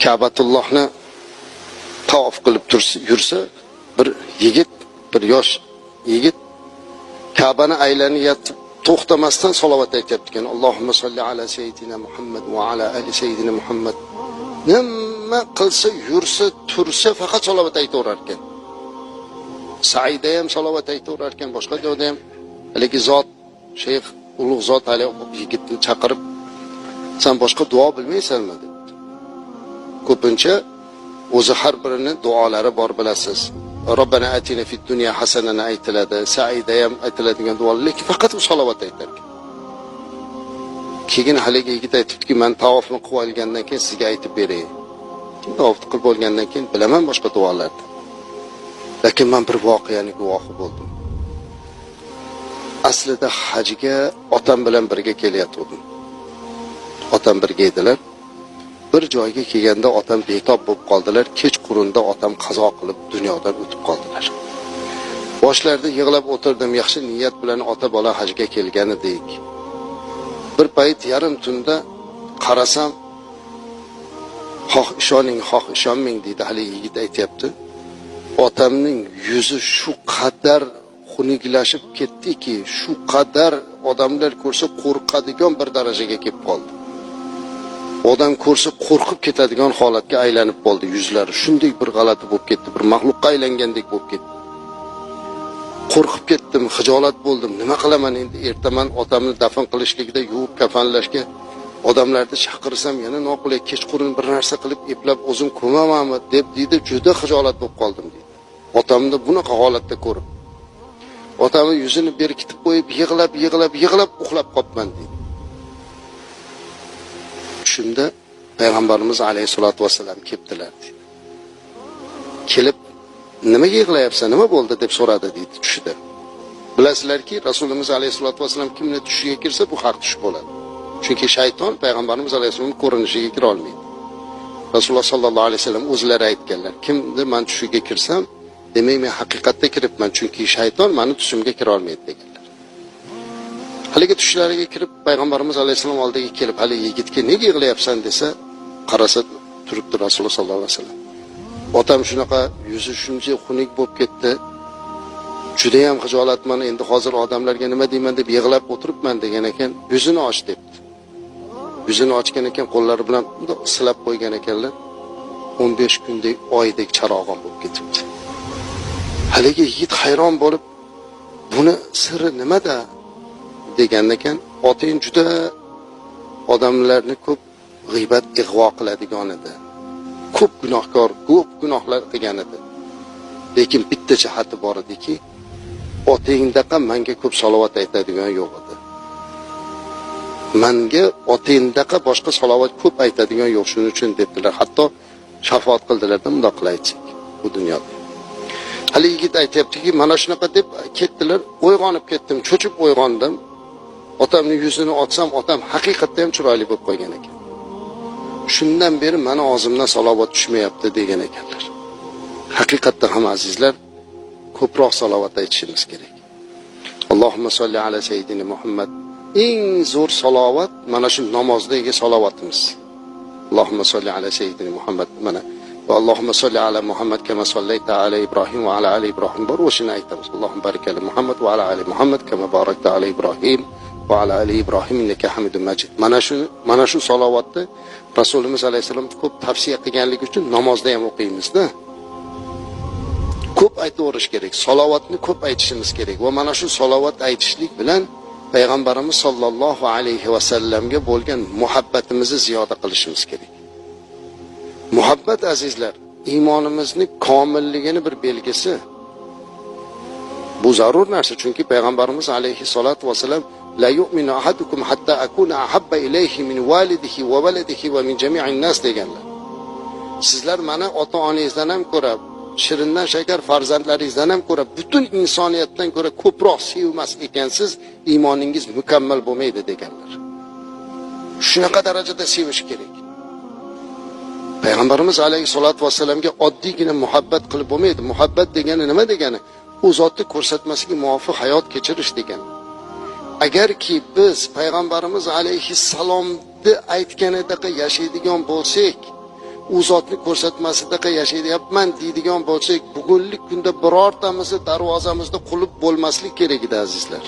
Ka'batullohni tavof qilib yursa, bir yigit, bir yosh yigit Ka'bani aylanib yatib to'xtamasdan salovat aytyapti ekan. Allohumma solli ala sayyidina Muhammad va ala ali sayyidina Muhammad. Nima qilsa, yursa, tursa faqat salovat aytaverar ekan. Saida ham salovat aytaverar ekan, boshqa joyda ham haligi zot, shayx, ulug' zot hali yigitni chaqirib, "Sen boshqa duo bilmaysanmi?" dedi. Ko'pincha o'zi har birini duolari bor bilasiz. Robbana atina fid dunya hasanana aytiladi, Saida ham aytiladigan duolar, lekin faqat u salovat aytar ekan. Keyin haligi yigit aytibdiki, "Men tavofni qilib olgandan keyin sizga aytib beray. Tavofni qilib olgandan keyin bilaman boshqa duolarni. Lekin men bir voqeani guvohi bo'ldim. Aslida hajga otam bilan birga kelayotgandim. Otam birga edilar. Bir joyga kelganda otam betob bo'lib qoldilar. Kechqurunda otam qazo qilib dunyodan o'tib qoldilar. Boshlarda yig'lab o'tirdim, yaxshi niyat bilan ota bola hajga kelgan edik. Bir payt yarim tunda qarasam, xoh ishoning, xoh ishonmang deydi hali yigit aytayapti. Otamning yuzi shu qadar xuniklashib ketdiki, shu qadar odamlar ko'rsa qo'rqadigan bir darajaga kelib qoldi. Odam ko'rsa qo'rqib ketadigan holatga aylanib qoldi yuzlari. Shunday bir g'alati bo'lib ketdi, bir mahluqqa aylangandek bo'lib ketdi. Qo'rqib ketdim, xijolat bo'ldim. Nima qilaman endi? Ertaman otamni dafn qilishlikda yuvib kafanlashga odamlarni chaqirsam yana noqulay, kechqurun bir narsa qilib eplab o'zim ko'mamanmi deb deydi, juda xijolat bo'lib qoldim deydi. Otamni bunaqa holatda ko'rib. Otamni yuzini berkitib qo'yib, yig'lab uxlab qolibman deydi. Shunda payg'ambarimiz alayhisolatu vasallam kelibdilar deydi. Kelib, "Nimaga yig'layapsan? Nima bo'ldi?" deb so'radi deydi tushida. Bilasizlarki, Rasulimiz alayhisolatu vasallam kimni tushiga kirsa bu haq tush bo'ladi. Chunki shayton payg'ambarimiz alayhisolamning ko'rinishiga kira olmaydi. Rasululloh sallallohu alayhi vasallam o'zlari aytganlar, kimni men tushiga kirsam, demak men haqiqatda kiribman, chunki shayton meni tushimga kira olmaydi deganlar. Haligi tushlariga kirib payg'ambarimiz alayhisalom oldiga kelib, hali yigitga "Nega yig'layapsan?" desa, qarasa turibdi Rasululloh sallallohu alayhi vasallam. Otam shunaqa yuzi shuncha xunuk bo'lib ketdi. Juda ham xijolatman, endi hozir odamlarga nima deyman deb yig'lab o'tiribman degan ekan, yuzini och debdi. Yuzini ochgan ekan, qo'llari bilan bundoq silab qo'ygan ekanlar. 15 kundek oydek charog'on bo'lib ketibdi. Haligi yigit hayron bo'lib, "Buni siri nimada?" degan ekan, "Otang juda odamlarni ko'p g'iybat, ig'vo qiladigan edi. Ko'p gunohkor, ko'p gunohlar qilgan edi. Lekin bitta jihati bor ediki, otangdaqa menga ko'p salovat aytadigan yo'q edi. Menga otangdaqa boshqa salovat ko'p aytadigan yo'q, shuning uchun" debdilar. Hatto shafoat qildilarda bundoq qilaylik bu dunyoda. Hali yigit aytayaptiki, "Mana shunaqa deb ketdilar, uyg'onib ketdim, cho'chib uyg'ondim. Otamning yuzini ochsam, otam haqiqatda ham chiroyli bo'lib qolgan ekan. Shundan beri meni og'zimdan salovat tushmayapti" degan ekanlar. Haqiqatda ham azizlar, ko'proq salovat aytishimiz kerak. Allohumma solli ala sayyidina Muhammad. Eng zo'r salovat mana shu namozdagi salovatimiz. Allohumma solli ala sayyidina Muhammad mana va Allohumma solli ala Muhammad kama sollayta ala Ibrohim va ala ali Ibrohim bor o'shini aytamiz. Allohumma barik ala Muhammad va ala ali Muhammad kama barakta ala Ibrohim va ala ali Ibrohim innaka Hamidum Majid. Mana shu salovatni Rasulimiz alayhisalom ko'p tavsiya qilganligi uchun namozda ham o'qiymiz-da. Ko'p aytaverish kerak, salovatni ko'p aytishimiz kerak va mana shu salovat aytishlik bilan payg'ambarimiz sollallohu alayhi va sallamga bo'lgan muhabbatimizni ziyoda qilishimiz kerak. Muhabbat azizlar, iymonimizning komilligini bir belgisi. Bu zarur narsa, chunki payg'ambarimiz alayhi salatu vasallam la yu'minu ahadukum hatta akuna ahabba ilayhi min walidihi wa waladihi wa min jami'in nas deganlar. Sizlar meni ota-onangizdan ham ko'ra, shirindan shakar farzandlaringizdan ham ko'ra, butun insoniyatdan ko'ra ko'proq sevmas ekansiz, iymoningiz mukammal bo'lmaydi deganlar. Shunaqa darajada sevish kerak. Payg'ambarimiz alayhi salatu vasallamga oddiygina muhabbat qilib bo'lmaydi. Muhabbat degani nima degani? U zotni ko'rsatmasiga muvofiq hayot kechirish degani. Agarki biz payg'ambarimiz alayhi salomni aytganidaqa yashaydigan bo'lsak, u zotni ko'rsatmasidaqa yashayapman deydigan bo'lsak, bugungi kunda birortamizni darvozamizda qulib bo'lmaslik kerak edi azizlar.